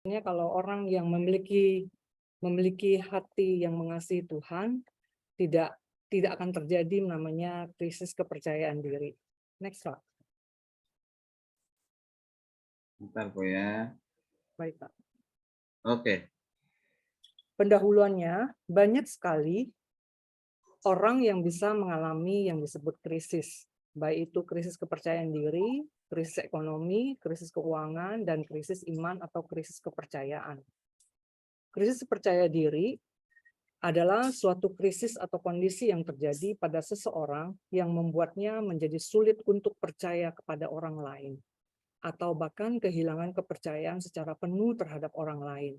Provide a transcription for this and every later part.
Kalau orang yang memiliki hati yang mengasihi Tuhan, tidak tidak akan terjadi namanya krisis kepercayaan diri. Next, Pak. Bentar, Bu ya. Baik, Pak. Oke. Pendahuluannya, banyak sekali orang yang bisa mengalami yang disebut krisis, baik itu krisis kepercayaan diri, krisis ekonomi, krisis keuangan, dan krisis iman atau krisis kepercayaan. Krisis percaya diri adalah suatu krisis atau kondisi yang terjadi pada seseorang yang membuatnya menjadi sulit untuk percaya kepada orang lain, atau bahkan kehilangan kepercayaan secara penuh terhadap orang lain.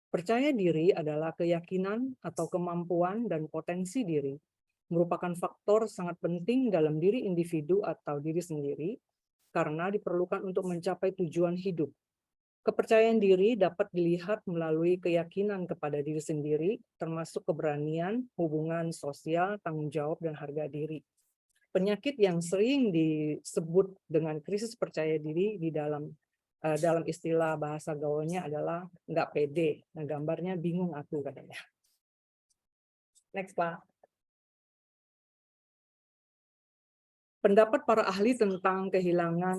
Percaya diri adalah keyakinan atau kemampuan dan potensi diri, merupakan faktor sangat penting dalam diri individu atau diri sendiri, karena diperlukan untuk mencapai tujuan hidup. Kepercayaan diri dapat dilihat melalui keyakinan kepada diri sendiri, termasuk keberanian, hubungan sosial, tanggung jawab, dan harga diri. Penyakit yang sering disebut dengan krisis percaya diri di dalam istilah bahasa gaulnya adalah nggak pede. Nah, gambarnya bingung aku katanya. Next, Pak. Pendapat para ahli tentang kehilangan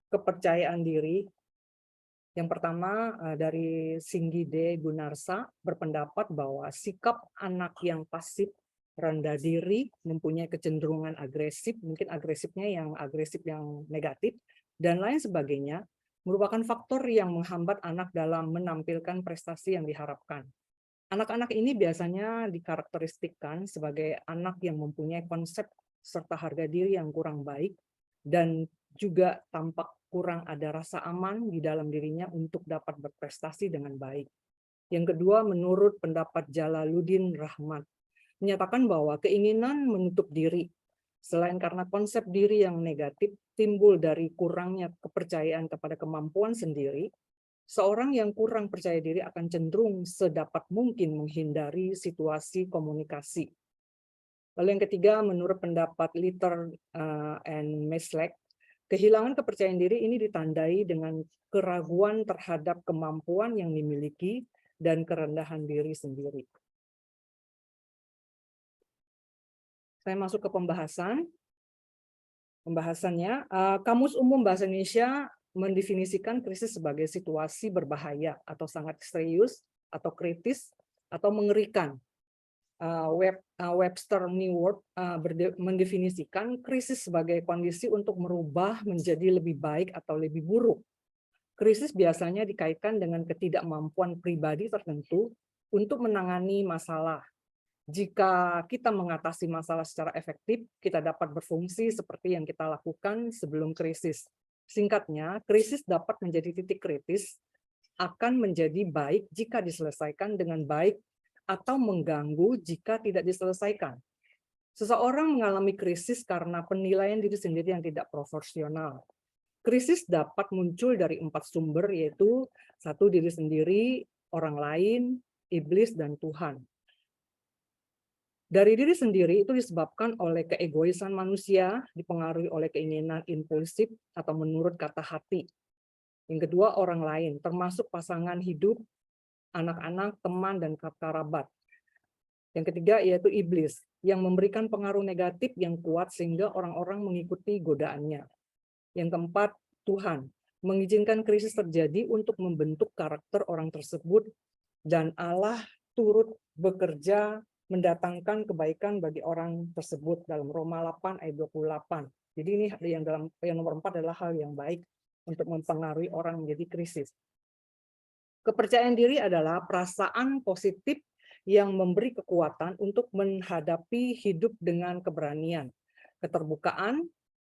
kepercayaan diri. Yang pertama dari Singgide Gunarsa berpendapat bahwa sikap anak yang pasif, rendah diri, mempunyai kecenderungan agresif, mungkin agresifnya yang agresif yang negatif, dan lain sebagainya, merupakan faktor yang menghambat anak dalam menampilkan prestasi yang diharapkan. Anak-anak ini biasanya dikarakteristikkan sebagai anak yang mempunyai konsep serta harga diri yang kurang baik, dan juga tampak kurang ada rasa aman di dalam dirinya untuk dapat berprestasi dengan baik. Yang kedua, menurut pendapat Jalaluddin Rahmat, menyatakan bahwa keinginan menutup diri, selain karena konsep diri yang negatif, timbul dari kurangnya kepercayaan kepada kemampuan sendiri. Seorang yang kurang percaya diri akan cenderung sedapat mungkin menghindari situasi komunikasi. Lalu yang ketiga, menurut pendapat Litter and Meslek, kehilangan kepercayaan diri ini ditandai dengan keraguan terhadap kemampuan yang dimiliki dan kerendahan diri sendiri. Saya masuk ke pembahasannya. Kamus Umum Bahasa Indonesia mendefinisikan krisis sebagai situasi berbahaya atau sangat serius atau kritis atau mengerikan. Webster New World mendefinisikan krisis sebagai kondisi untuk merubah menjadi lebih baik atau lebih buruk. Krisis biasanya dikaitkan dengan ketidakmampuan pribadi tertentu untuk menangani masalah. Jika kita mengatasi masalah secara efektif, kita dapat berfungsi seperti yang kita lakukan sebelum krisis. Singkatnya, krisis dapat menjadi titik kritis, akan menjadi baik jika diselesaikan dengan baik, atau mengganggu jika tidak diselesaikan. Seseorang mengalami krisis karena penilaian diri sendiri yang tidak proporsional. Krisis dapat muncul dari 4 sumber, yaitu 1, diri sendiri, orang lain, iblis, dan Tuhan. Dari diri sendiri itu disebabkan oleh keegoisan manusia, dipengaruhi oleh keinginan impulsif atau menurut kata hati. Yang kedua, orang lain, termasuk pasangan hidup, anak-anak, teman, dan kerabat. Yang ketiga yaitu iblis, yang memberikan pengaruh negatif yang kuat sehingga orang-orang mengikuti godaannya. Yang keempat, Tuhan, mengizinkan krisis terjadi untuk membentuk karakter orang tersebut, dan Allah turut bekerja mendatangkan kebaikan bagi orang tersebut dalam Roma 8 ayat 28. Jadi ini yang nomor 4 adalah hal yang baik untuk mempengaruhi orang menjadi krisis. Kepercayaan diri adalah perasaan positif yang memberi kekuatan untuk menghadapi hidup dengan keberanian, keterbukaan,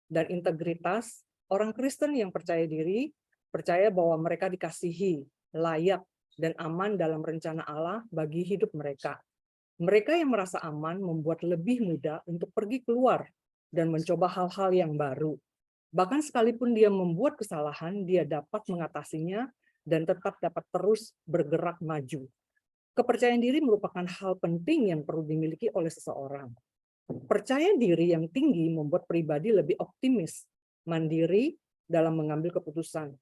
dan integritas. Orang Kristen yang percaya diri percaya bahwa mereka dikasihi, layak, dan aman dalam rencana Allah bagi hidup mereka. Mereka yang merasa aman membuat lebih mudah untuk pergi keluar dan mencoba hal-hal yang baru. Bahkan sekalipun dia membuat kesalahan, dia dapat mengatasinya dan tetap dapat terus bergerak maju. Kepercayaan diri merupakan hal penting yang perlu dimiliki oleh seseorang. Percaya diri yang tinggi membuat pribadi lebih optimis, mandiri dalam mengambil keputusan,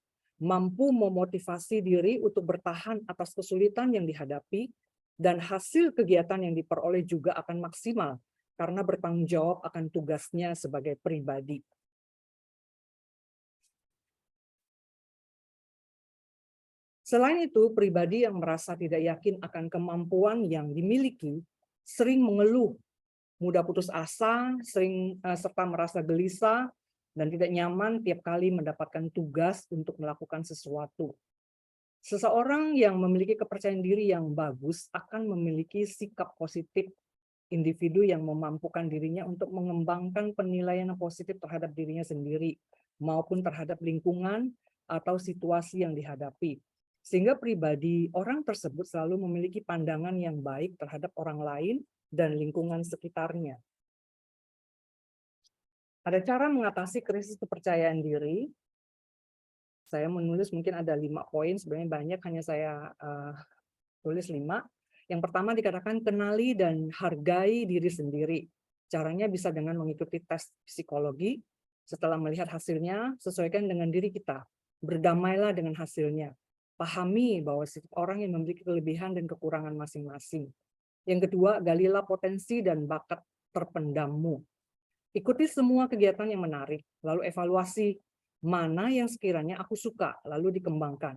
mampu memotivasi diri untuk bertahan atas kesulitan yang dihadapi, dan hasil kegiatan yang diperoleh juga akan maksimal karena bertanggung jawab akan tugasnya sebagai pribadi. Selain itu, pribadi yang merasa tidak yakin akan kemampuan yang dimiliki sering mengeluh, mudah putus asa, serta merasa gelisah dan tidak nyaman tiap kali mendapatkan tugas untuk melakukan sesuatu. Seseorang yang memiliki kepercayaan diri yang bagus akan memiliki sikap positif, individu yang memampukan dirinya untuk mengembangkan penilaian yang positif terhadap dirinya sendiri maupun terhadap lingkungan atau situasi yang dihadapi. Sehingga pribadi orang tersebut selalu memiliki pandangan yang baik terhadap orang lain dan lingkungan sekitarnya. Ada cara mengatasi krisis kepercayaan diri. Saya menulis mungkin ada 5 poin, sebenarnya banyak, hanya saya tulis 5. Yang pertama dikatakan kenali dan hargai diri sendiri. Caranya bisa dengan mengikuti tes psikologi. Setelah melihat hasilnya, sesuaikan dengan diri kita. Berdamailah dengan hasilnya. Pahami bahwa setiap orang yang memiliki kelebihan dan kekurangan masing-masing. Yang kedua, galilah potensi dan bakat terpendammu. Ikuti semua kegiatan yang menarik, lalu evaluasi mana yang sekiranya aku suka, lalu dikembangkan.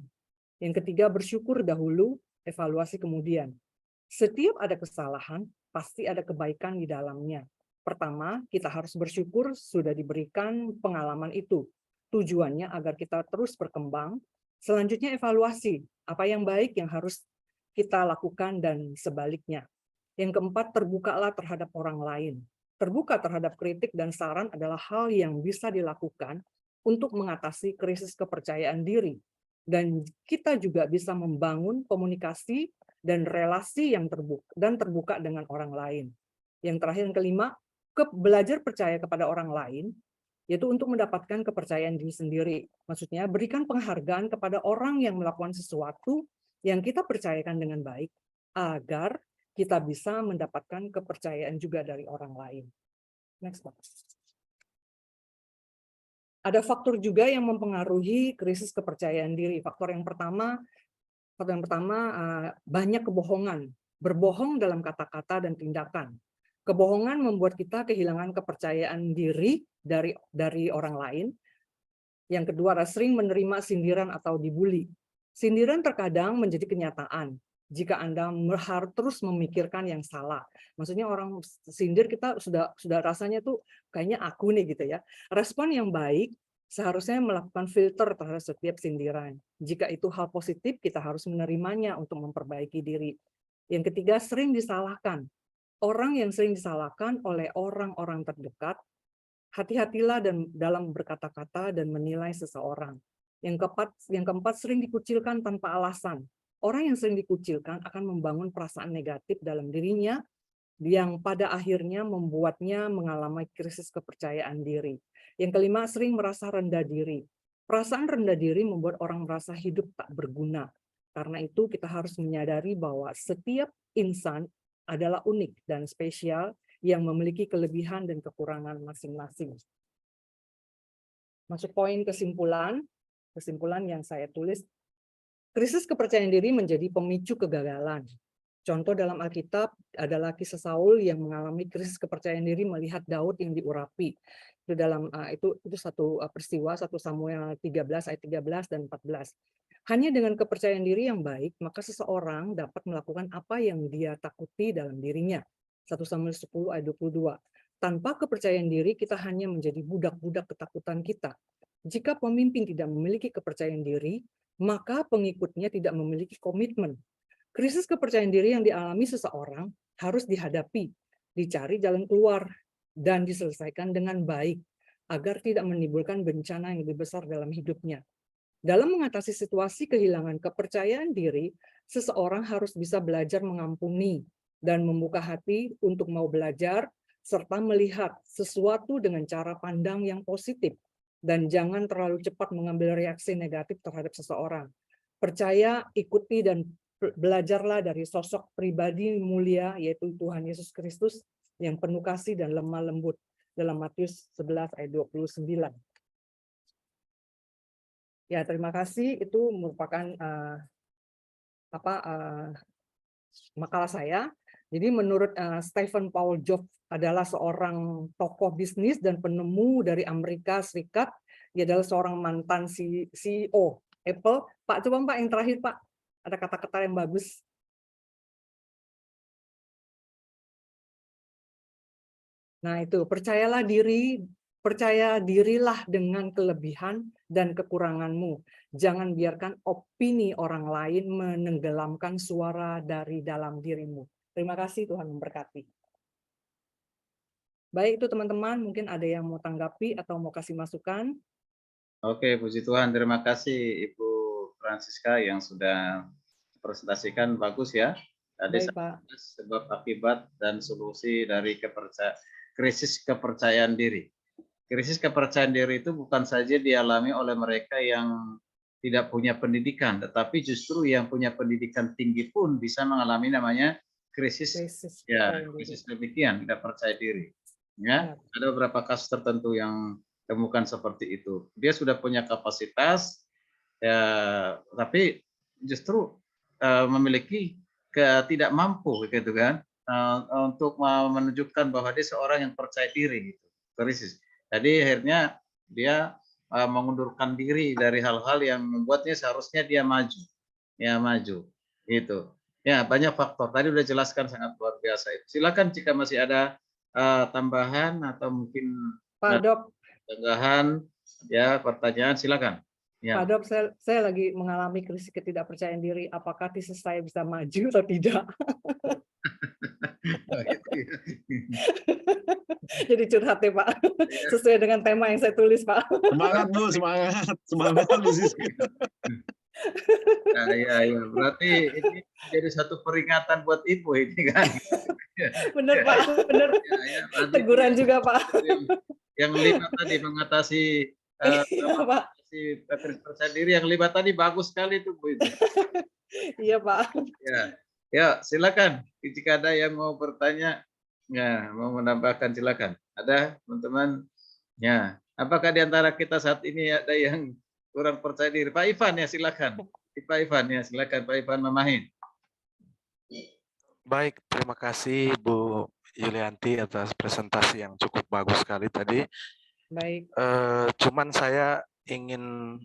Yang ketiga, bersyukur dahulu, evaluasi kemudian. Setiap ada kesalahan, pasti ada kebaikan di dalamnya. Pertama, kita harus bersyukur sudah diberikan pengalaman itu. Tujuannya agar kita terus berkembang. Selanjutnya evaluasi, apa yang baik yang harus kita lakukan dan sebaliknya. Yang keempat, terbukalah terhadap orang lain. Terbuka terhadap kritik dan saran adalah hal yang bisa dilakukan untuk mengatasi krisis kepercayaan diri. Dan kita juga bisa membangun komunikasi dan relasi yang terbuka dengan orang lain. Yang terakhir, yang kelima, belajar percaya kepada orang lain, yaitu untuk mendapatkan kepercayaan diri sendiri. Maksudnya, berikan penghargaan kepada orang yang melakukan sesuatu yang kita percayakan dengan baik, agar kita bisa mendapatkan kepercayaan juga dari orang lain. Next, Pak. Ada faktor juga yang mempengaruhi krisis kepercayaan diri. Faktor yang pertama, banyak kebohongan. Berbohong dalam kata-kata dan tindakan. Kebohongan membuat kita kehilangan kepercayaan diri dari orang lain. Yang kedua, sering menerima sindiran atau dibully. Sindiran terkadang menjadi kenyataan jika Anda harus terus memikirkan yang salah. Maksudnya orang sindir, kita sudah rasanya tuh kayaknya aku nih gitu ya. Respon yang baik seharusnya melakukan filter terhadap setiap sindiran. Jika itu hal positif, kita harus menerimanya untuk memperbaiki diri. Yang ketiga, sering disalahkan. Orang yang sering disalahkan oleh orang-orang terdekat, hati-hatilah dalam berkata-kata dan menilai seseorang. Yang keempat, sering dikucilkan tanpa alasan. Orang yang sering dikucilkan akan membangun perasaan negatif dalam dirinya yang pada akhirnya membuatnya mengalami krisis kepercayaan diri. Yang kelima, sering merasa rendah diri. Perasaan rendah diri membuat orang merasa hidup tak berguna. Karena itu kita harus menyadari bahwa setiap insan adalah unik dan spesial yang memiliki kelebihan dan kekurangan masing-masing. Masuk poin kesimpulan yang saya tulis. Krisis kepercayaan diri menjadi pemicu kegagalan. Contoh dalam Alkitab adalah kisah Saul yang mengalami krisis kepercayaan diri melihat Daud yang diurapi. Itu satu peristiwa, 1 Samuel 13 ayat 13 dan 14. Hanya dengan kepercayaan diri yang baik, maka seseorang dapat melakukan apa yang dia takuti dalam dirinya. 1 Samuel 10 ayat 22. Tanpa kepercayaan diri, kita hanya menjadi budak-budak ketakutan kita. Jika pemimpin tidak memiliki kepercayaan diri, maka pengikutnya tidak memiliki komitmen. Krisis kepercayaan diri yang dialami seseorang harus dihadapi, dicari jalan keluar, dan diselesaikan dengan baik, agar tidak menimbulkan bencana yang lebih besar dalam hidupnya. Dalam mengatasi situasi kehilangan kepercayaan diri, seseorang harus bisa belajar mengampuni dan membuka hati untuk mau belajar, serta melihat sesuatu dengan cara pandang yang positif, dan jangan terlalu cepat mengambil reaksi negatif terhadap seseorang. Percaya, ikuti, dan belajarlah dari sosok pribadi mulia, yaitu Tuhan Yesus Kristus, yang penuh kasih dan lemah lembut, dalam Matius 11 ayat 29. Ya, terima kasih. Itu merupakan makalah saya. Jadi menurut Stephen Paul Jobs adalah seorang tokoh bisnis dan penemu dari Amerika Serikat. Dia adalah seorang mantan CEO Apple. Pak, coba Pak yang terakhir Pak. Ada kata-kata yang bagus. Nah itu, percaya dirilah dengan kelebihan dan kekuranganmu. Jangan biarkan opini orang lain menenggelamkan suara dari dalam dirimu. Terima kasih, Tuhan memberkati. Baik, itu teman-teman, mungkin ada yang mau tanggapi atau mau kasih masukan. Oke, puji Tuhan. Terima kasih Ibu Francisca yang sudah presentasikan bagus ya. Tadi Baik, Pak. sebab akibat dan solusi dari krisis kepercayaan diri. Krisis kepercayaan diri itu bukan saja dialami oleh mereka yang tidak punya pendidikan, tetapi justru yang punya pendidikan tinggi pun bisa mengalami namanya krisis krisis demikian, tidak percaya diri. Ya, ada beberapa kasus tertentu yang temukan seperti itu. Dia sudah punya kapasitas, ya, tapi justru memiliki tidak mampu, gitu kan, untuk menunjukkan bahwa dia seorang yang percaya diri, gitu. Krisis. Jadi akhirnya dia mengundurkan diri dari hal-hal yang membuatnya seharusnya dia maju, ya maju, itu. Ya banyak faktor. Tadi udah jelaskan sangat luar biasa. Silakan jika masih ada tambahan atau mungkin Pak Dok, tanggapan, ya pertanyaan silakan. Ya. Pak Dok, saya lagi mengalami krisis ketidakpercayaan diri. Apakah tesis saya bisa maju atau tidak? Jadi curhat ya Pak, sesuai dengan tema yang saya tulis Pak. Semangat Bu, semangat Bu Siska. Nah, ya, berarti ini jadi satu peringatan buat Ibu ini kan. Benar Pak, benar. Ya, Teguran juga Pak. Yang 5 tadi mengatasi krisis percaya diri, yang 5 tadi bagus sekali tuh Bu itu. Iya Pak. Ya, silakan. Jika ada yang mau bertanya, ya, mau menambahkan silakan. Ada teman-teman? Ya, apakah di antara kita saat ini ada yang kurang percaya diri? Pak Ivan ya silakan. Pak Ivan ya silakan. Pak Ivan Mamahin. Baik, terima kasih Bu Yulianti atas presentasi yang cukup bagus sekali tadi. Baik. Cuman saya ingin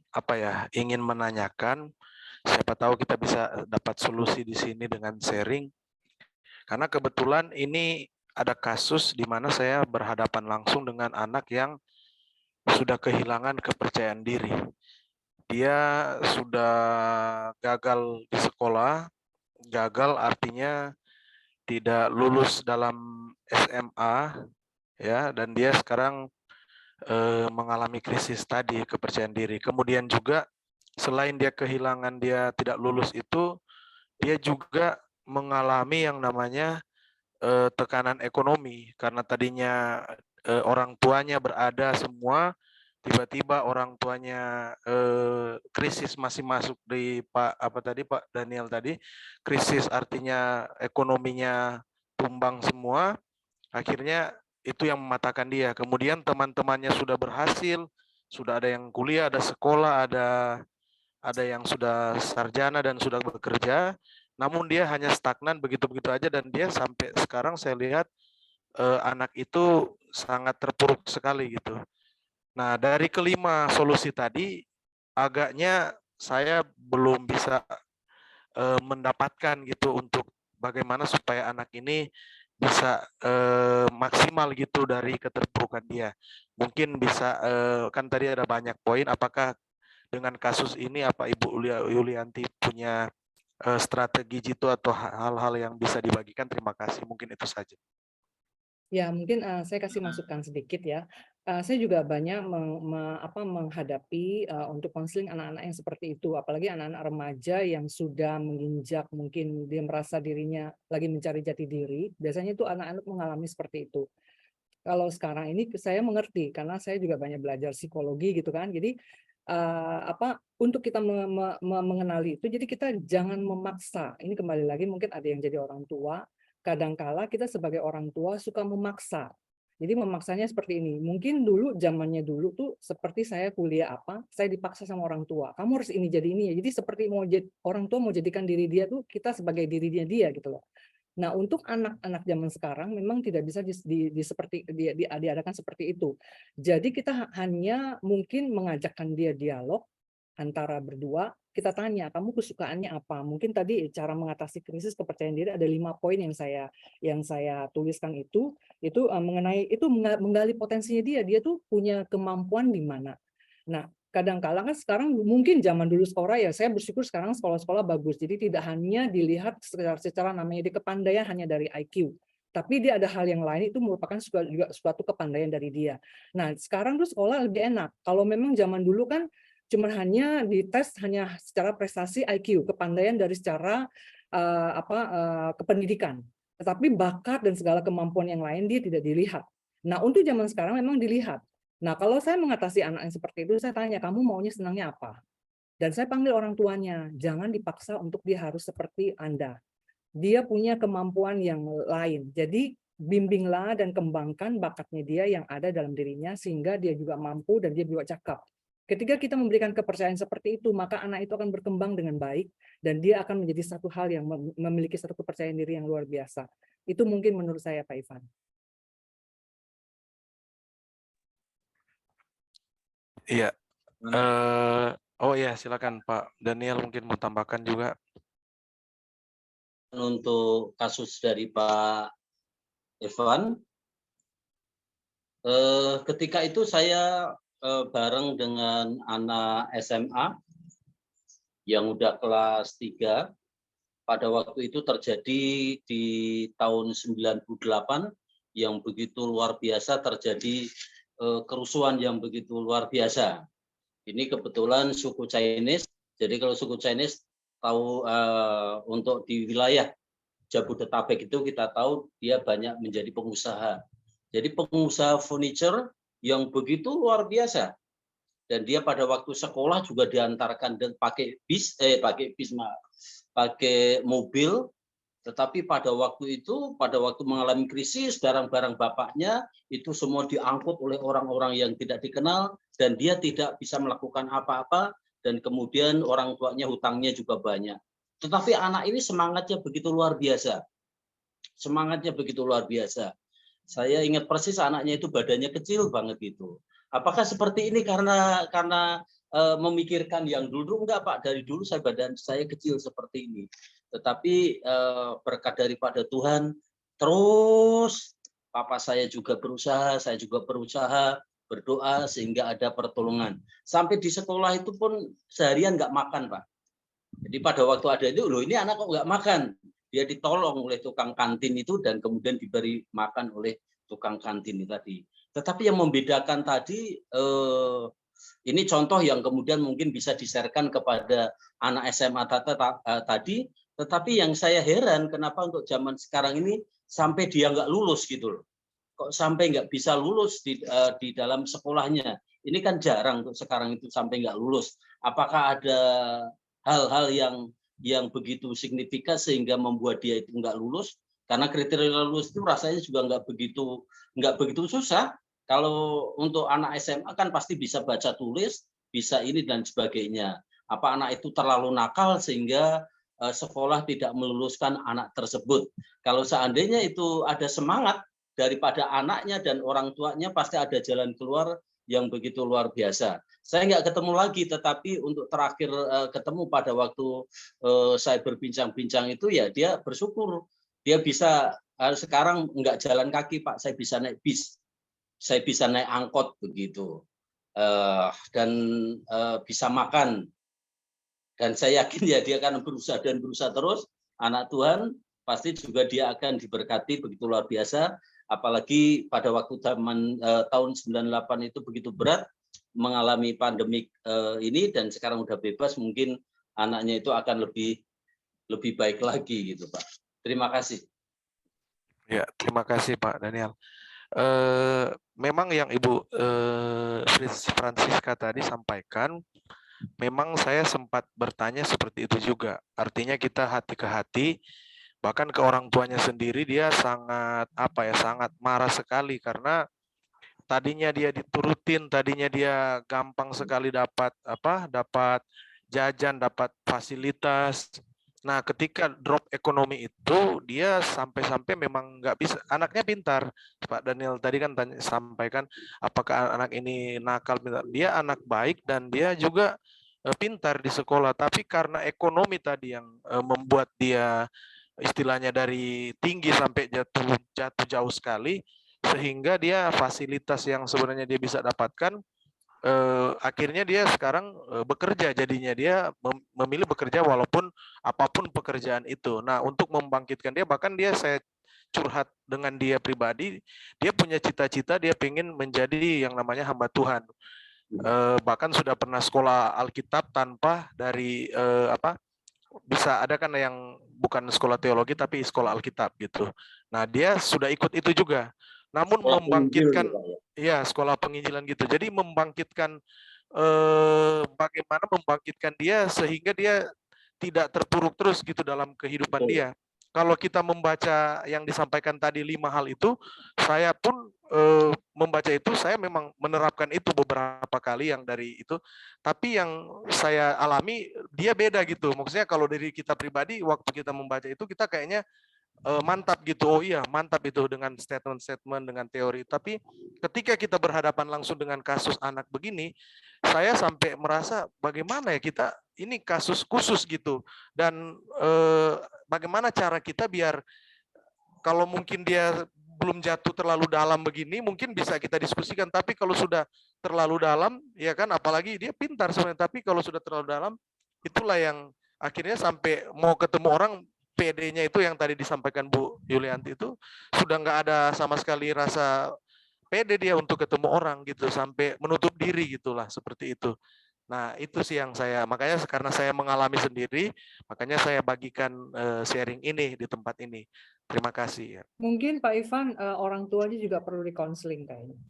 ingin menanyakan, siapa tahu kita bisa dapat solusi di sini dengan sharing. Karena kebetulan ini ada kasus di mana saya berhadapan langsung dengan anak yang sudah kehilangan kepercayaan diri. Dia sudah gagal di sekolah, gagal artinya tidak lulus dalam SMA, ya, dan dia sekarang mengalami krisis tadi kepercayaan diri. Kemudian juga selain dia kehilangan, dia tidak lulus itu, dia juga mengalami yang namanya tekanan ekonomi karena tadinya orang tuanya berada semua, tiba-tiba orang tuanya krisis, masih masuk di Pak Daniel tadi, krisis artinya ekonominya tumbang semua, akhirnya itu yang mematahkan dia. Kemudian teman-temannya sudah berhasil, sudah ada yang kuliah, ada sekolah, ada yang sudah sarjana dan sudah bekerja, namun dia hanya stagnan begitu-begitu aja, dan dia sampai sekarang saya lihat anak itu sangat terpuruk sekali gitu. Nah, dari kelima solusi tadi, agaknya saya belum bisa mendapatkan gitu untuk bagaimana supaya anak ini bisa maksimal gitu dari keterpurukan dia. Mungkin bisa, kan tadi ada banyak poin, apakah dengan kasus ini apa Ibu Yulianti punya strategi gitu atau hal-hal yang bisa dibagikan? Terima kasih, mungkin itu saja. Ya, mungkin saya kasih masukan sedikit ya. Saya juga banyak menghadapi untuk konseling anak-anak yang seperti itu, apalagi anak-anak remaja yang sudah menginjak, mungkin dia merasa dirinya lagi mencari jati diri. Biasanya itu anak-anak mengalami seperti itu. Kalau sekarang ini saya mengerti karena saya juga banyak belajar psikologi gitu kan. Jadi untuk kita mengenali itu, jadi kita jangan memaksa. Ini kembali lagi mungkin ada yang jadi orang tua. Kadangkala kita sebagai orang tua suka memaksa. Jadi memaksanya seperti ini. Mungkin dulu zamannya dulu tuh seperti saya kuliah apa, saya dipaksa sama orang tua. Kamu harus ini jadi ini ya. Jadi seperti orang tua mau jadikan diri dia tuh kita sebagai dirinya dia gitu loh. Nah, untuk anak-anak zaman sekarang memang tidak bisa diadakan seperti itu. Jadi kita hanya mungkin mengajakkan dia dialog antara berdua, kita tanya, kamu kesukaannya apa? Mungkin tadi cara mengatasi krisis kepercayaan diri ada 5 poin yang saya tuliskan itu mengenai itu menggali potensinya dia tuh punya kemampuan di mana. Nah, kadang-kala kan sekarang mungkin zaman dulu sekolah ya, saya bersyukur sekarang sekolah-sekolah bagus. Jadi tidak hanya dilihat secara namanya di kepandaian hanya dari IQ, tapi dia ada hal yang lain itu merupakan juga suatu kepandaian dari dia. Nah, sekarang tuh sekolah lebih enak. Kalau memang zaman dulu kan cuma hanya dites hanya secara prestasi IQ, kepandaian dari secara kependidikan. Tetapi bakat dan segala kemampuan yang lain dia tidak dilihat. Nah, untuk zaman sekarang memang dilihat. Nah, kalau saya mengatasi anak yang seperti itu, saya tanya, kamu maunya senangnya apa? Dan saya panggil orang tuanya, jangan dipaksa untuk dia harus seperti Anda. Dia punya kemampuan yang lain. Jadi bimbinglah dan kembangkan bakatnya dia yang ada dalam dirinya sehingga dia juga mampu dan dia juga cakap. Ketika kita memberikan kepercayaan seperti itu, maka anak itu akan berkembang dengan baik dan dia akan menjadi satu hal yang memiliki satu kepercayaan diri yang luar biasa. Itu mungkin menurut saya, Pak Ivan. Iya. Oh ya, silakan Pak Daniel mungkin mau tambahkan juga. Untuk kasus dari Pak Evan, ketika itu saya bareng dengan anak SMA yang udah kelas 3. Pada waktu itu terjadi di tahun 98 yang begitu luar biasa, terjadi kerusuhan yang begitu luar biasa. Ini kebetulan suku Chinese. Jadi kalau suku Chinese tahu untuk di wilayah Jabodetabek itu kita tahu dia banyak menjadi pengusaha. Jadi pengusaha furniture yang begitu luar biasa. Dan dia pada waktu sekolah juga diantarkan pakai mobil. Tetapi pada waktu mengalami krisis, barang-barang bapaknya itu semua diangkut oleh orang-orang yang tidak dikenal dan dia tidak bisa melakukan apa-apa dan kemudian orang tuanya hutangnya juga banyak. Tetapi anak ini semangatnya begitu luar biasa. Semangatnya begitu luar biasa. Saya ingat persis anaknya itu badannya kecil banget gitu. Apakah seperti ini karena memikirkan yang dulu? Enggak Pak, dari dulu badan saya kecil seperti ini. Tetapi berkat daripada Tuhan, terus papa saya juga berusaha, saya juga berusaha, berdoa sehingga ada pertolongan. Sampai di sekolah itu pun seharian nggak makan Pak. Jadi pada waktu ada itu, loh ini anak kok nggak makan? Dia ditolong oleh tukang kantin itu dan kemudian diberi makan oleh tukang kantin itu tadi. Tetapi yang membedakan tadi, ini contoh yang kemudian mungkin bisa di-share-kan kepada anak SMA tadi, tetapi yang saya heran kenapa untuk zaman sekarang ini sampai dia nggak lulus gitu loh. Kok sampai nggak bisa lulus di dalam sekolahnya. Ini kan jarang untuk sekarang itu sampai nggak lulus. Apakah ada hal-hal yang begitu signifikan sehingga membuat dia itu nggak lulus? Karena kriteria lulus itu rasanya juga nggak begitu susah. Kalau untuk anak SMA kan pasti bisa baca tulis, bisa ini dan sebagainya. Apa anak itu terlalu nakal sehingga sekolah tidak meluluskan anak tersebut? Kalau seandainya itu ada semangat daripada anaknya dan orang tuanya, pasti ada jalan keluar yang begitu luar biasa. Saya nggak ketemu lagi, tetapi untuk terakhir ketemu pada waktu saya berbincang-bincang itu ya dia bersyukur. Dia bisa sekarang nggak jalan kaki Pak, saya bisa naik bis. Saya bisa naik angkot begitu dan bisa makan dan saya yakin ya dia akan berusaha terus. Anak Tuhan pasti juga dia akan diberkati begitu luar biasa, apalagi pada waktu zaman tahun 98 itu begitu berat mengalami pandemik ini dan sekarang udah bebas, mungkin anaknya itu akan lebih baik lagi gitu Pak. Terima kasih. Ya, terima kasih Pak Daniel. Memang yang Ibu Francisca tadi sampaikan, memang saya sempat bertanya seperti itu juga. Artinya kita hati ke hati Bahkan ke orang tuanya sendiri dia sangat sangat marah sekali karena tadinya dia diturutin, tadinya dia gampang sekali dapat jajan, dapat fasilitas. Nah, ketika drop ekonomi itu, dia sampai-sampai memang nggak bisa. Anaknya pintar, Pak Daniel tadi kan sampaikan, apakah anak ini nakal? Dia anak baik dan dia juga pintar di sekolah. Tapi karena ekonomi tadi yang membuat dia istilahnya dari tinggi sampai jatuh jauh sekali, sehingga dia fasilitas yang sebenarnya dia bisa dapatkan, akhirnya dia sekarang bekerja, jadinya dia memilih bekerja walaupun apapun pekerjaan itu. Nah, untuk membangkitkan dia, bahkan saya curhat dengan dia pribadi, dia punya cita-cita, dia pengen menjadi yang namanya hamba Tuhan. Bahkan sudah pernah sekolah Alkitab tanpa dari bisa ada kan yang bukan sekolah teologi tapi sekolah Alkitab gitu. Nah, dia sudah ikut itu juga. Namun membangkitkan sekolah penginjilan gitu. Jadi membangkitkan bagaimana membangkitkan dia sehingga dia tidak terpuruk terus gitu dalam kehidupan dia. Kalau kita membaca yang disampaikan tadi 5 hal itu, saya pun membaca itu, saya memang menerapkan itu beberapa kali yang dari itu. Tapi yang saya alami dia beda gitu. Maksudnya kalau dari kita pribadi waktu kita membaca itu kita kayaknya mantap gitu, oh iya mantap itu dengan statement-statement, dengan teori. Tapi ketika kita berhadapan langsung dengan kasus anak begini, saya sampai merasa bagaimana ya kita ini kasus khusus gitu. Dan bagaimana cara kita biar kalau mungkin dia belum jatuh terlalu dalam begini, mungkin bisa kita diskusikan. Tapi kalau sudah terlalu dalam, ya kan, apalagi dia pintar sebenarnya. Tapi kalau sudah terlalu dalam, itulah yang akhirnya sampai mau ketemu orang, PD-nya itu yang tadi disampaikan Bu Yulianti itu sudah nggak ada sama sekali rasa pede dia untuk ketemu orang gitu, sampai menutup diri gitulah, seperti itu. Nah, itu sih yang makanya karena saya mengalami sendiri, makanya saya bagikan sharing ini di tempat ini. Terima kasih. Mungkin Pak Ivan, orang tuanya juga perlu dikonseling kayaknya.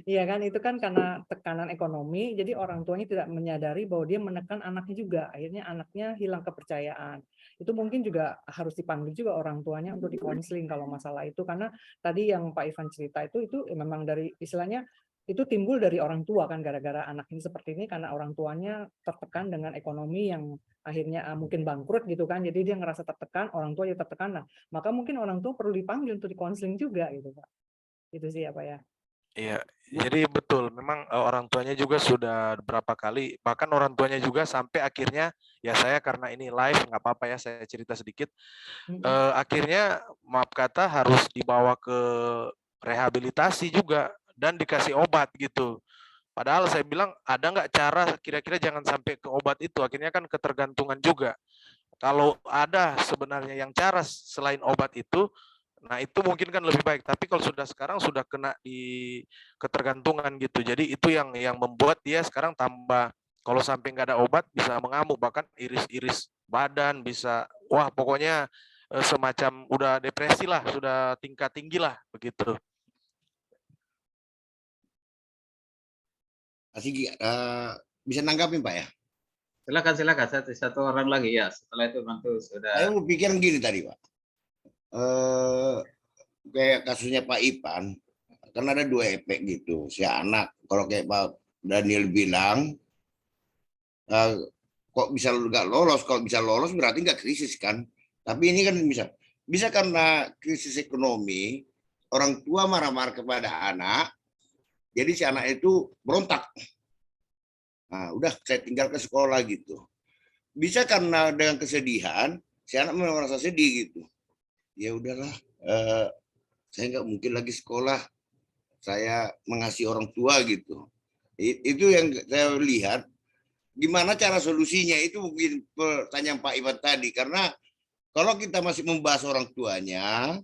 Iya kan, itu kan karena tekanan ekonomi, jadi orang tuanya tidak menyadari bahwa dia menekan anaknya juga, akhirnya anaknya hilang kepercayaan. Itu mungkin juga harus dipanggil juga orang tuanya untuk dikonseling kalau masalah itu, karena tadi yang Pak Ivan cerita itu memang dari istilahnya itu timbul dari orang tua kan, gara-gara anak ini seperti ini karena orang tuanya tertekan dengan ekonomi yang akhirnya mungkin bangkrut gitu kan, jadi dia ngerasa tertekan, orang tua juga tertekan, nah maka mungkin orang tua perlu dipanggil untuk dikonseling juga gitu Pak. Itu sih apa ya. Iya, jadi betul. Memang orang tuanya juga sudah berapa kali, bahkan orang tuanya juga sampai akhirnya, ya saya karena ini live, nggak apa-apa ya saya cerita sedikit. Akhirnya maaf kata harus dibawa ke rehabilitasi juga dan dikasih obat gitu. Padahal saya bilang ada nggak cara kira-kira jangan sampai ke obat itu, akhirnya kan ketergantungan juga. Kalau ada sebenarnya yang cara selain obat itu, nah itu mungkin kan lebih baik. Tapi kalau sekarang sudah kena di ketergantungan gitu. Jadi itu yang membuat dia sekarang tambah, kalau sampai nggak ada obat bisa mengamuk, bahkan iris-iris badan bisa, wah pokoknya semacam udah depresi lah, sudah tingkat tinggi lah begitu. Asik, bisa nanggapin Pak ya? Silakan satu orang lagi ya. Setelah itu bantu sudah. Saya mau pikir gini tadi Pak. Kayak kasusnya Pak Ipan, kan ada 2 efek gitu. Si anak, kalau kayak Pak Daniel bilang, kok bisa nggak lolos? Kalau bisa lolos berarti nggak krisis kan? Tapi ini kan bisa karena krisis ekonomi, orang tua marah-marah kepada anak, jadi si anak itu berontak. Nah, udah saya tinggal ke sekolah gitu. Bisa karena dengan kesedihan, si anak merasa sedih gitu. Ya udahlah, saya nggak mungkin lagi sekolah, saya mengasihi orang tua gitu. Itu yang saya lihat. Gimana cara solusinya itu mungkin pertanyaan Pak Iwan tadi, karena kalau kita masih membahas orang tuanya,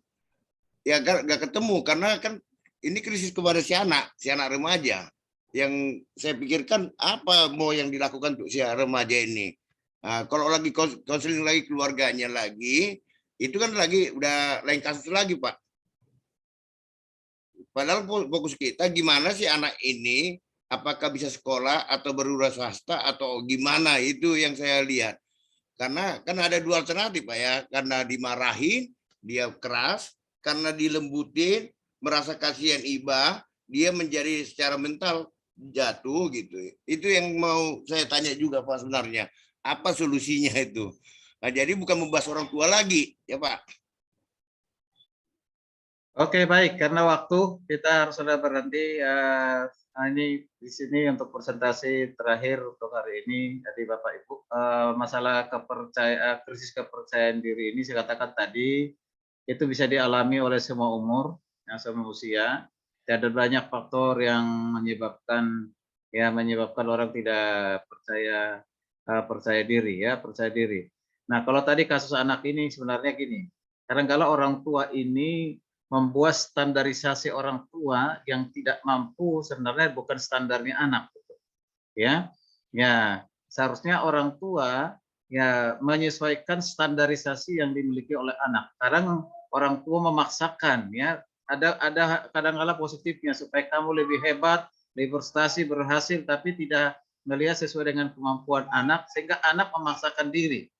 ya nggak ketemu, karena kan ini krisis kepada si anak remaja. Yang saya pikirkan apa mau yang dilakukan untuk si remaja ini. Nah, kalau lagi konseling lagi keluarganya lagi, itu kan lagi udah lain kasus lagi Pak. Padahal fokus kita gimana sih anak ini, apakah bisa sekolah atau berwira swasta atau gimana, itu yang saya lihat. Karena kan ada dua alternatif Pak ya, karena dimarahin dia keras, karena dilembutin merasa kasihan iba, dia menjadi secara mental jatuh gitu. Itu yang mau saya tanya juga Pak sebenarnya. Apa solusinya itu? Nah, jadi bukan membahas orang tua lagi, ya Pak. Oke, baik. Karena waktu kita harus sudah berhenti. Ini di sini untuk presentasi terakhir untuk hari ini. Jadi Bapak Ibu, masalah krisis kepercayaan diri ini saya katakan tadi itu bisa dialami oleh semua umur, semua usia. Ada banyak faktor yang menyebabkan orang tidak percaya diri. Nah, kalau tadi kasus anak ini sebenarnya gini. Kadang-kala orang tua ini membuat standarisasi orang tua yang tidak mampu sebenarnya bukan standarnya anak, ya seharusnya orang tua menyesuaikan standarisasi yang dimiliki oleh anak. Kadang orang tua memaksakan, ada kadang-kala positifnya supaya kamu lebih hebat, lebih berprestasi, berhasil, tapi tidak melihat sesuai dengan kemampuan anak, sehingga anak memaksakan diri.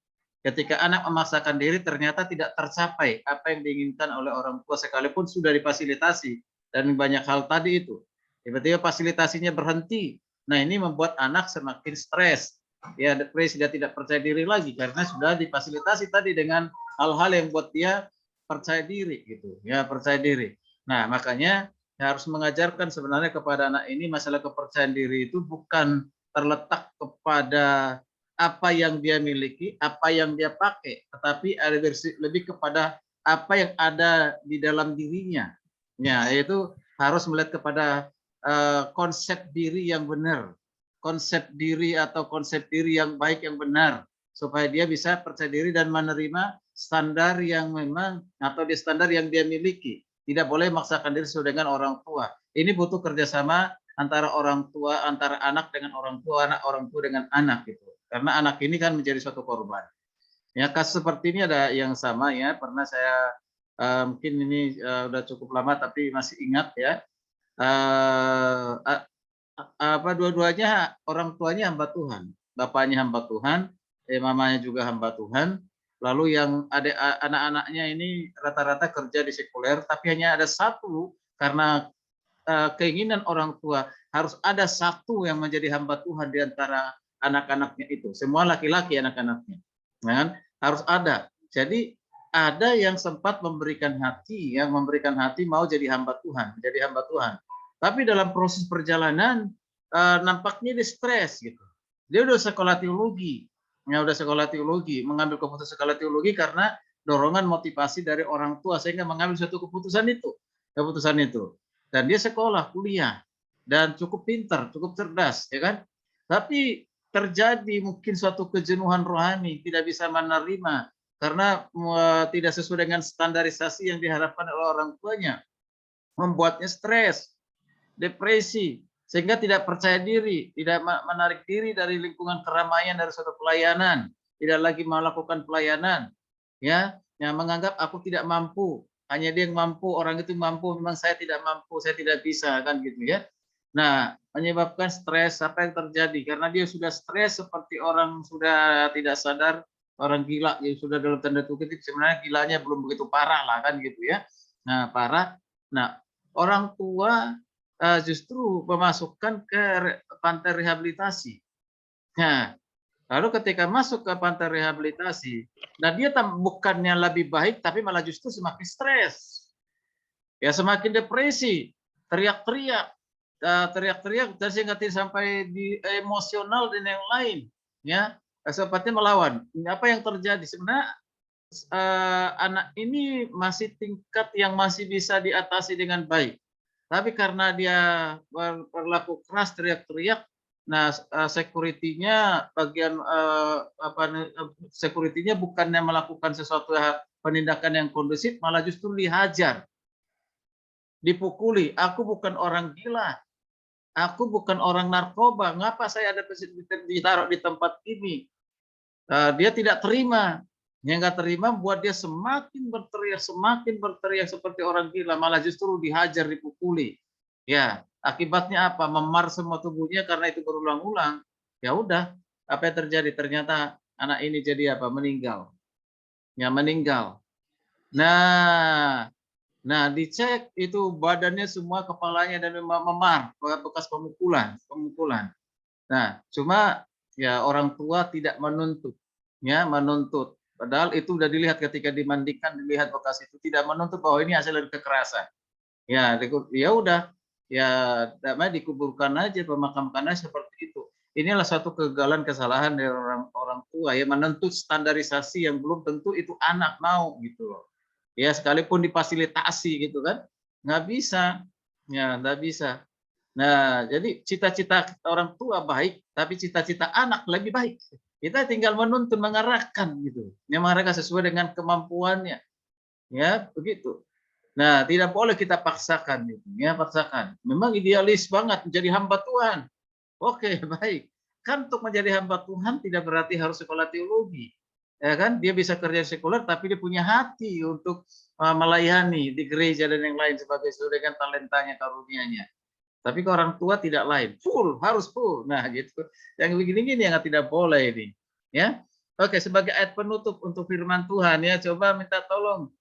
Ketika anak memaksakan diri ternyata tidak tercapai apa yang diinginkan oleh orang tua sekalipun sudah difasilitasi dan banyak hal tadi itu. Tiba-tiba fasilitasinya berhenti. Nah, ini membuat anak semakin stres. Depresi, dia tidak percaya diri lagi karena sudah difasilitasi tadi dengan hal-hal yang buat dia percaya diri gitu. Percaya diri. Nah, makanya harus mengajarkan sebenarnya kepada anak ini masalah kepercayaan diri itu bukan terletak kepada apa yang dia miliki, apa yang dia pakai, tetapi ada lebih kepada apa yang ada di dalam dirinya. Yaitu harus melihat kepada konsep diri yang benar, konsep diri atau konsep diri yang baik yang benar, supaya dia bisa percaya diri dan menerima standar yang memang atau di standar yang dia miliki. Tidak boleh memaksakan diri sesuai dengan orang tua. Ini butuh kerjasama antara orang tua, antara anak dengan orang tua dengan anak gitu. Karena anak ini kan menjadi suatu korban. Kasus seperti ini ada yang sama pernah saya mungkin ini udah cukup lama tapi masih ingat dua-duanya orang tuanya hamba Tuhan, bapaknya hamba Tuhan, mamanya juga hamba Tuhan. Lalu yang anak-anaknya ini rata-rata kerja di sekuler, tapi hanya ada satu karena keinginan orang tua harus ada satu yang menjadi hamba Tuhan di antara anak-anaknya itu. Semua laki-laki anak-anaknya. Harus ada. Jadi ada yang sempat memberikan hati, mau jadi hamba Tuhan, menjadi hamba Tuhan. Tapi dalam proses perjalanan nampaknya dia stres gitu. Dia udah sekolah teologi, mengambil keputusan sekolah teologi karena dorongan motivasi dari orang tua sehingga mengambil suatu keputusan itu. Dan dia sekolah, kuliah, dan cukup pintar, cukup cerdas, Tapi terjadi mungkin suatu kejenuhan rohani, tidak bisa menerima karena tidak sesuai dengan standarisasi yang diharapkan oleh orang tuanya, membuatnya stres, depresi, sehingga tidak percaya diri, tidak menarik diri dari lingkungan keramaian dari suatu pelayanan, tidak lagi melakukan pelayanan, menganggap aku tidak mampu, hanya dia yang mampu, orang itu mampu, memang saya tidak mampu, saya tidak bisa, kan gitu Nah, menyebabkan stres. Apa yang terjadi? Karena dia sudah stres seperti orang sudah tidak sadar, orang gila yang sudah dalam tanda kutip, sebenarnya gilanya belum begitu parah lah kan gitu Nah, parah. Nah, orang tua justru memasukkan ke pantai rehabilitasi. Nah, lalu ketika masuk ke pantai rehabilitasi, nah dia bukannya lebih baik, tapi malah justru semakin stres. Semakin depresi, teriak-teriak dan sehingga sampai di emosional dan yang lain seperti melawan. Apa yang terjadi sebenarnya anak ini masih tingkat yang masih bisa diatasi dengan baik, tapi karena dia berlaku keras, teriak-teriak, nah security-nya security-nya bukannya melakukan sesuatu penindakan yang kondusif, malah justru dihajar, dipukuli. Aku bukan orang gila, aku bukan orang narkoba, ngapa saya ada ditaruh di tempat ini? Dia tidak terima. Yang nggak terima buat dia semakin berteriak seperti orang gila, malah justru dihajar, dipukuli. Akibatnya apa? Memar semua tubuhnya karena itu berulang-ulang. Ya udah, apa yang terjadi? Ternyata anak ini jadi apa? Meninggal. Ya, meninggal. Nah, dicek itu badannya semua, kepalanya dan memar, bekas pemukulan. Nah, cuma ya orang tua tidak menuntut, ya menuntut. Padahal itu sudah dilihat ketika dimandikan, dilihat bekas itu, tidak menuntut bahwa ini hasil dari kekerasan. Ya, ya udah, ya namanya dikuburkan aja, pemakamkan aja seperti itu. Inilah suatu kegagalan, kesalahan dari orang tua ya, menuntut standarisasi yang belum tentu itu anak mau gitu loh. Ya sekalipun difasilitasi gitu kan, nggak bisa, ya nggak bisa. Nah, jadi cita-cita orang tua baik, tapi cita-cita anak lebih baik. Kita tinggal menuntun, mengarahkan gitu, yang mengarahkan sesuai dengan kemampuannya, ya begitu. Nah, tidak boleh kita paksakan, gitu, ya paksakan. Memang idealis banget menjadi hamba Tuhan. Oke, baik. Kan untuk menjadi hamba Tuhan tidak berarti harus sekolah teologi. Ya kan? Dia bisa kerja sekuler tapi dia punya hati untuk melayani di gereja dan yang lain sebagai sesuai dengan talentanya, karunianya. Tapi ke orang tua tidak lain. Full, harus full. Nah, gitu. Yang begini-gini yang tidak boleh ini. Ya. Oke, sebagai ayat penutup untuk firman Tuhan ya, coba minta tolong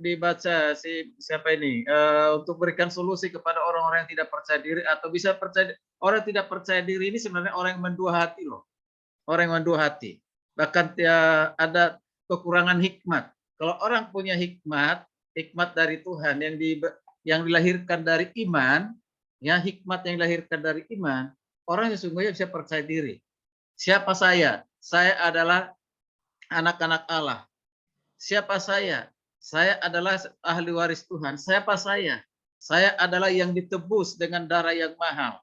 dibaca siapa ini untuk berikan solusi kepada orang-orang yang tidak percaya diri atau bisa percaya. Orang tidak percaya diri ini sebenarnya orang yang mendua hati loh, orang yang mendua hati, bahkan ya, ada kekurangan hikmat. Kalau orang punya hikmat dari Tuhan yang dilahirkan dari iman, ya hikmat yang dilahirkan dari iman, orang sesungguhnya bisa percaya diri. Siapa saya? Saya adalah anak-anak Allah. Siapa saya? Saya adalah ahli waris Tuhan. Siapa saya? Saya adalah yang ditebus dengan darah yang mahal.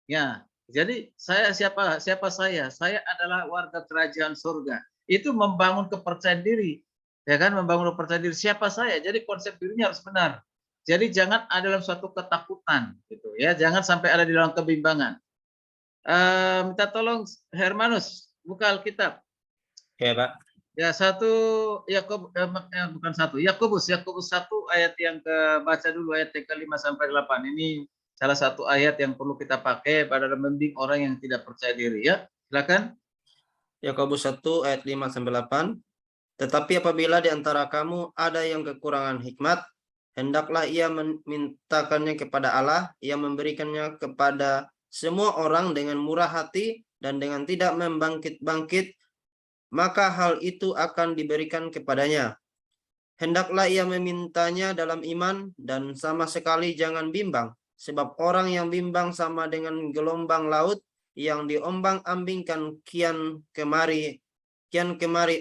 Ya, jadi siapa saya? Saya adalah warga kerajaan surga. Itu membangun kepercayaan diri. Ya kan, membangun kepercayaan diri. Siapa saya? Jadi konsep dirinya harus benar. Jadi jangan ada dalam suatu ketakutan gitu ya. Jangan sampai ada di dalam kebimbangan. Minta tolong Hermanus buka Alkitab. Oke, Pak. Ya, Yakobus 1 ayat yang baca dulu ayat yang ke-5 sampai 8. Ini salah satu ayat yang perlu kita pakai pada membimbing orang yang tidak percaya diri ya. Silakan. Yakobus 1 ayat 5 sampai 8. Tetapi apabila di antara kamu ada yang kekurangan hikmat, hendaklah ia memintakannya kepada Allah, ia memberikannya kepada semua orang dengan murah hati dan dengan tidak membangkit-bangkit, maka hal itu akan diberikan kepadanya. Hendaklah ia memintanya dalam iman dan sama sekali jangan bimbang, sebab orang yang bimbang sama dengan gelombang laut yang diombang-ambingkan kian kemari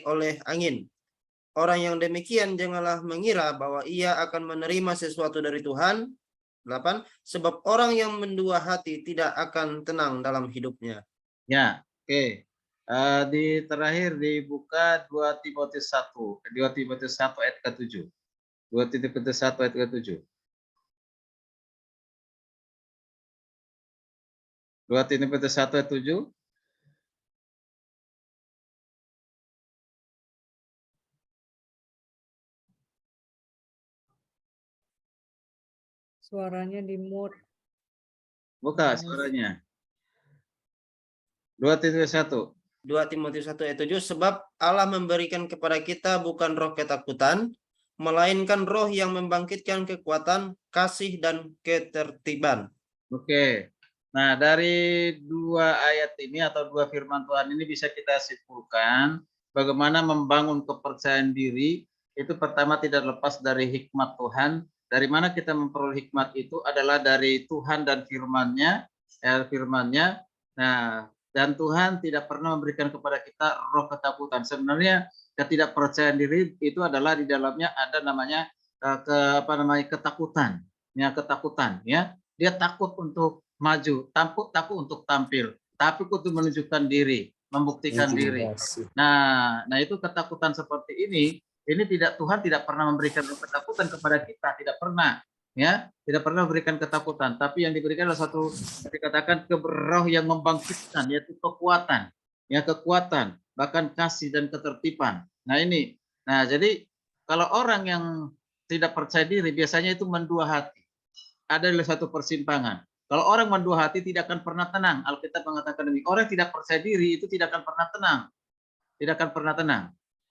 oleh angin. Orang yang demikian janganlah mengira bahwa ia akan menerima sesuatu dari Tuhan. 8. Sebab orang yang mendua hati tidak akan tenang dalam hidupnya. Ya, oke. Di terakhir dibuka 2 Timotius 1 ayat ke-7. 2 Timotius 1 ayat ke-7. 2 Timotius 1 ayat 7. Suaranya di mute. Buka suaranya. 2 Timotius 1. 2 Timotius 1 ayat 7, sebab Allah memberikan kepada kita bukan roh ketakutan, melainkan roh yang membangkitkan kekuatan, kasih, dan ketertiban. Oke. Nah, dari 2 ayat ini atau 2 firman Tuhan ini bisa kita simpulkan bagaimana membangun kepercayaan diri itu pertama tidak lepas dari hikmat Tuhan. Dari mana kita memperoleh hikmat itu adalah dari Tuhan dan firman-Nya, Nah, dan Tuhan tidak pernah memberikan kepada kita roh ketakutan. Sebenarnya ketidakpercayaan diri itu adalah di dalamnya ada namanya ketakutan. Ya, ketakutan ya. Dia takut untuk maju, takut untuk tampil, takut untuk menunjukkan diri, membuktikan diri. Nah, itu ketakutan seperti ini Tuhan tidak pernah memberikan ketakutan kepada kita, tidak pernah. Ya, tidak pernah memberikan ketakutan, tapi yang diberikan adalah satu dikatakan roh yang membangkitkan, yaitu kekuatan, bahkan kasih dan ketertiban. Nah jadi kalau orang yang tidak percaya diri biasanya itu mendua hati, ada satu persimpangan. Kalau orang mendua hati tidak akan pernah tenang. Alkitab mengatakan demikian. Orang yang tidak percaya diri itu tidak akan pernah tenang. Tidak akan pernah tenang.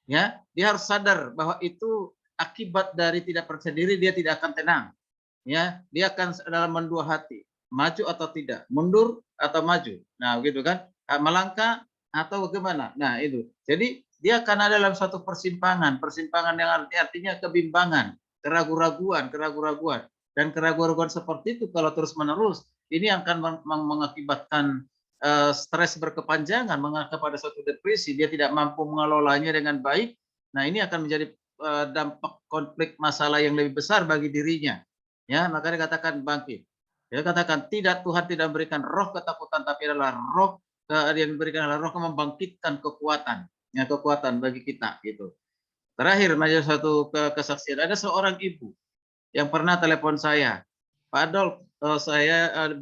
Ya, dia harus sadar bahwa itu akibat dari tidak percaya diri, dia tidak akan tenang. Ya, dia akan dalam mendua hati, maju atau tidak, mundur atau maju. Nah, gitu kan? Melangkah atau bagaimana? Nah, itu. Jadi dia akan ada dalam suatu persimpangan yang artinya kebimbangan, keraguan-raguan. Dan keraguan-raguan seperti itu kalau terus-menerus, ini akan mengakibatkan stres berkepanjangan, mengarah kepada suatu depresi, dia tidak mampu mengelolanya dengan baik. Nah, ini akan menjadi dampak konflik masalah yang lebih besar bagi dirinya. Ya, makanya katakan bangkit. Dia katakan tidak, Tuhan tidak memberikan roh ketakutan, tapi adalah roh yang diberikan adalah roh yang membangkitkan kekuatan, ya, kekuatan bagi kita gitu. Terakhir, ada suatu kesaksian. Ada seorang ibu yang pernah telepon saya, Pak Adolf,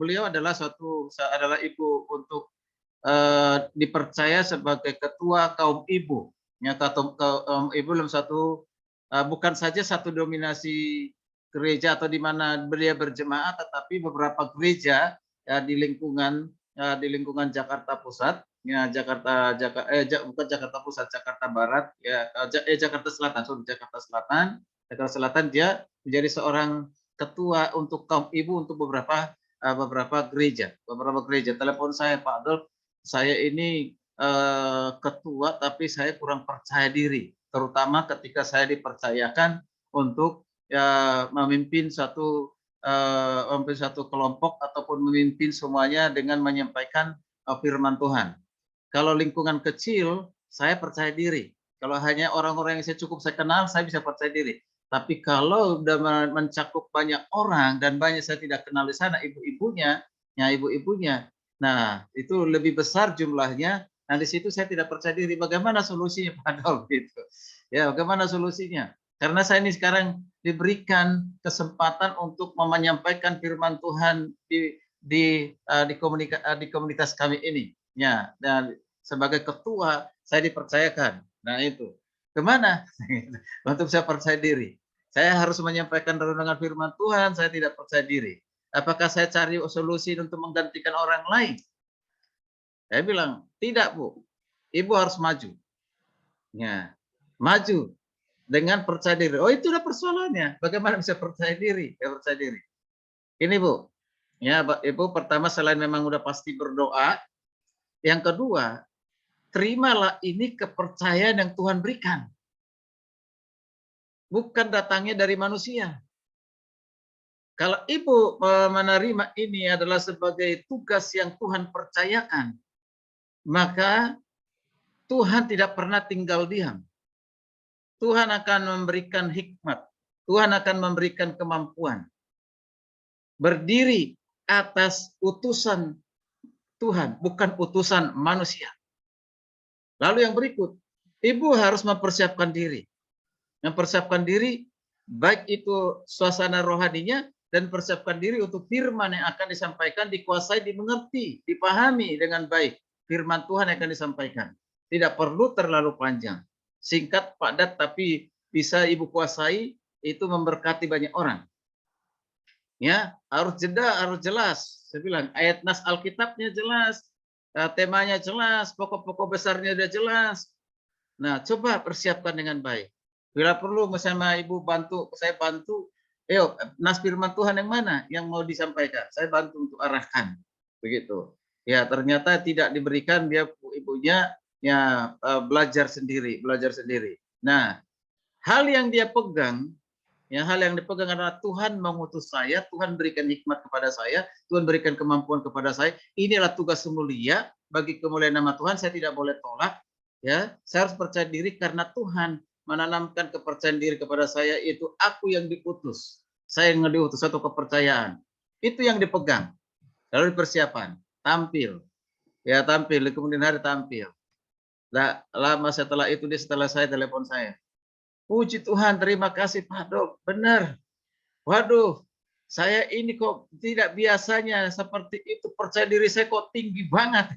beliau adalah ibu untuk dipercaya sebagai ketua kaum ibu. Ya, kaum ibu dalam bukan saja satu dominasi gereja atau di mana beliau berjemaah, tetapi beberapa gereja ya, di lingkungan Jakarta Pusat, ya bukan Jakarta Pusat, Jakarta Barat, ya Jakarta Selatan, Jakarta Selatan dia menjadi seorang ketua untuk kaum ibu untuk beberapa gereja. Telepon saya, Pak Adolf, saya ini ketua tapi saya kurang percaya diri, terutama ketika saya dipercayakan untuk memimpin satu kelompok ataupun memimpin semuanya dengan menyampaikan firman Tuhan. Kalau lingkungan kecil, saya percaya diri. Kalau hanya orang-orang yang saya kenal, saya bisa percaya diri. Tapi kalau sudah mencakup banyak orang dan banyak saya tidak kenal di sana, ibu-ibunya, nah itu lebih besar jumlahnya. Nah di situ saya tidak percaya diri. Bagaimana solusinya, Pak Adolf? Gitu. Ya, bagaimana solusinya? Karena saya ini sekarang diberikan kesempatan untuk menyampaikan firman Tuhan di komunitas kami ini. Ya, dan sebagai ketua saya dipercayakan. Nah itu. Kemana? Untuk saya percaya diri. Saya harus menyampaikan renungan firman Tuhan, saya tidak percaya diri. Apakah saya cari solusi untuk menggantikan orang lain? Saya bilang, tidak Bu. Ibu harus maju. Ya, maju dengan percaya diri. Oh, itu udah persoalannya. Bagaimana bisa percaya diri? Ya, percaya diri. Ini Bu. Ya, Ibu, pertama selain memang udah pasti berdoa, yang kedua, terimalah ini kepercayaan yang Tuhan berikan. Bukan datangnya dari manusia. Kalau ibu menerima ini adalah sebagai tugas yang Tuhan percayakan, maka Tuhan tidak pernah tinggal diam. Tuhan akan memberikan hikmat. Tuhan akan memberikan kemampuan. Berdiri atas utusan Tuhan, bukan utusan manusia. Lalu yang berikut, ibu harus mempersiapkan diri. Mempersiapkan diri, baik itu suasana rohaninya, dan persiapkan diri untuk firman yang akan disampaikan, dikuasai, dimengerti, dipahami dengan baik. Firman Tuhan yang akan disampaikan. Tidak perlu terlalu panjang. Singkat, padat, tapi bisa ibu kuasai, itu memberkati banyak orang. Ya, harus jeda, harus jelas. Saya bilang, ayat nas Alkitabnya jelas, temanya jelas, pokok-pokok besarnya sudah jelas. Nah, coba persiapkan dengan baik. Bila perlu bersama ibu bantu, saya bantu. Nas firman Tuhan yang mana yang mau disampaikan? Saya bantu untuk arahkan. Begitu. Ya, ternyata tidak diberikan, dia ibunya ya belajar sendiri. Nah, hal yang dia pegang, hal yang dipegang adalah Tuhan mengutus saya, Tuhan berikan hikmat kepada saya, Tuhan berikan kemampuan kepada saya. Inilah tugas mulia bagi kemuliaan nama Tuhan. Saya tidak boleh tolak. Ya, saya harus percaya diri karena Tuhan menanamkan kepercayaan diri kepada saya, itu aku yang diutus. Saya yang diutus, satu kepercayaan. Itu yang dipegang. Lalu persiapan, tampil. Ya, tampil, kemudian hari tampil. Nah, lama setelah itu, setelah saya telepon saya. Puji Tuhan, terima kasih Pak Adolf. Benar. Waduh, saya ini kok tidak biasanya seperti itu. Percaya diri saya kok tinggi banget.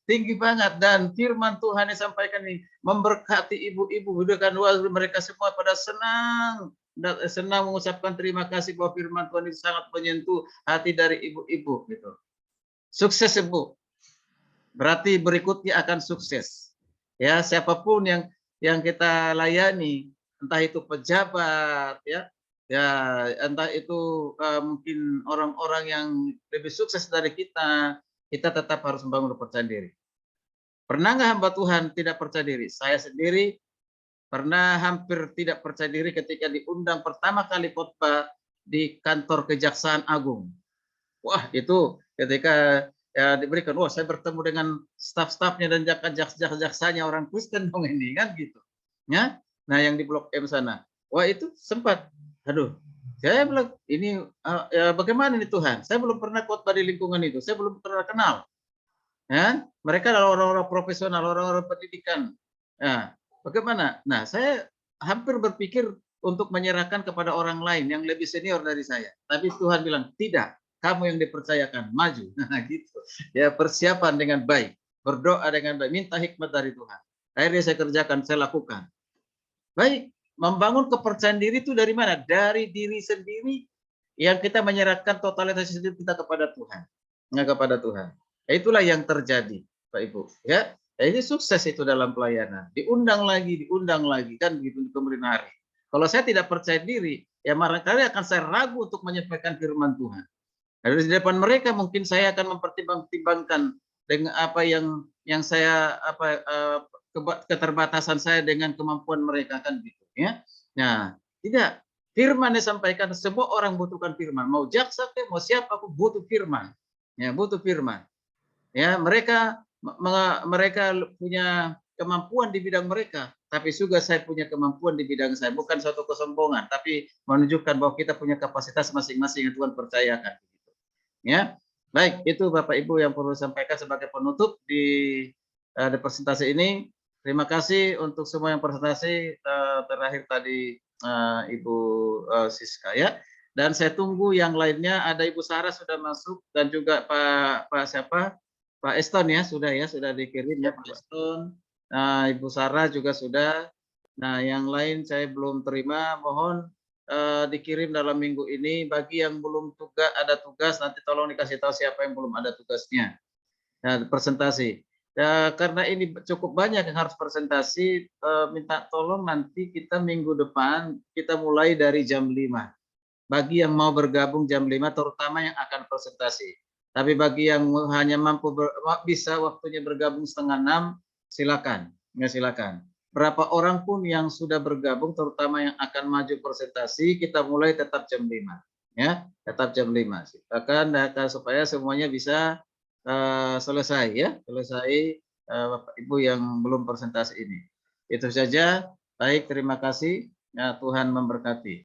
Tinggi banget, dan firman Tuhan yang disampaikan ini memberkati ibu-ibu, dengan mereka semua pada senang. senang mengucapkan terima kasih bahwa firman Tuhan itu sangat menyentuh hati dari ibu-ibu gitu. Sukses Ibu. Berarti berikutnya akan sukses. Ya, siapapun yang kita layani, entah itu pejabat ya, entah itu mungkin orang-orang yang lebih sukses dari kita tetap harus membangun kepercayaan diri. Pernah nggak hamba Tuhan tidak percaya diri? Saya sendiri pernah hampir tidak percaya diri ketika diundang pertama kali khotbah di kantor Kejaksaan Agung. Wah, itu ketika ya diberikan, wah saya bertemu dengan staf-stafnya dan jaksa-jaksanya orang Kristen dong ini kan gitu. Ya, nah yang di Blok M sana. Wah itu sempat, aduh, saya bilang ini ya, bagaimana nih Tuhan? Saya belum pernah khotbah di lingkungan itu, saya belum pernah kenal. Ya, mereka adalah orang-orang profesional, orang-orang pendidikan. Nah, bagaimana? Nah, saya hampir berpikir untuk menyerahkan kepada orang lain yang lebih senior dari saya. Tapi Tuhan bilang, tidak, kamu yang dipercayakan, maju. Nah, gitu. Ya, persiapan dengan baik, berdoa dengan baik, minta hikmat dari Tuhan. Akhirnya saya kerjakan, saya lakukan. Baik, membangun kepercayaan diri itu dari mana? Dari diri sendiri yang kita menyerahkan totalitas diri kita kepada Tuhan. Nah, kepada Tuhan. Itulah yang terjadi, Pak Ibu. Ya, ini sukses itu dalam pelayanan. Diundang lagi kan begitu di kemudian hari. Kalau saya tidak percaya diri, ya barangkali akan saya ragu untuk menyampaikan firman Tuhan. Dari depan mereka mungkin saya akan mempertimbangkan dengan apa yang saya keterbatasan saya dengan kemampuan mereka kan gitu ya. Nah, tidak. Firman disampaikan, semua orang butuhkan firman. Mau jaksa mau siapa aku butuh firman. Ya, butuh firman. Ya, mereka punya kemampuan di bidang mereka, tapi juga saya punya kemampuan di bidang saya. Bukan suatu kesombongan, tapi menunjukkan bahwa kita punya kapasitas masing-masing yang Tuhan percayakan. Ya, baik, itu Bapak Ibu yang perlu sampaikan sebagai penutup di presentasi ini. Terima kasih untuk semua yang presentasi terakhir tadi Ibu Siska ya. Dan saya tunggu yang lainnya, ada Ibu Sarah sudah masuk dan juga Pak Eston ya sudah dikirim ya Pak Eston. Nah, Ibu Sarah juga sudah. Nah, yang lain saya belum terima, mohon dikirim dalam minggu ini. Bagi yang belum ada tugas, nanti tolong dikasih tahu siapa yang belum ada tugasnya. Nah, presentasi. Ya, karena ini cukup banyak yang harus presentasi, minta tolong nanti kita minggu depan kita mulai dari jam 5. Bagi yang mau bergabung jam 5, terutama yang akan presentasi. Tapi bagi yang hanya mampu bisa waktunya bergabung setengah 6, silakan. Ya, silakan. Berapa orang pun yang sudah bergabung, terutama yang akan maju presentasi, kita mulai tetap jam 5. Ya, tetap jam 5. Silakan supaya semuanya bisa selesai ya, selesai Bapak Ibu yang belum presentasi ini. Itu saja. Baik, terima kasih. Ya, Tuhan memberkati.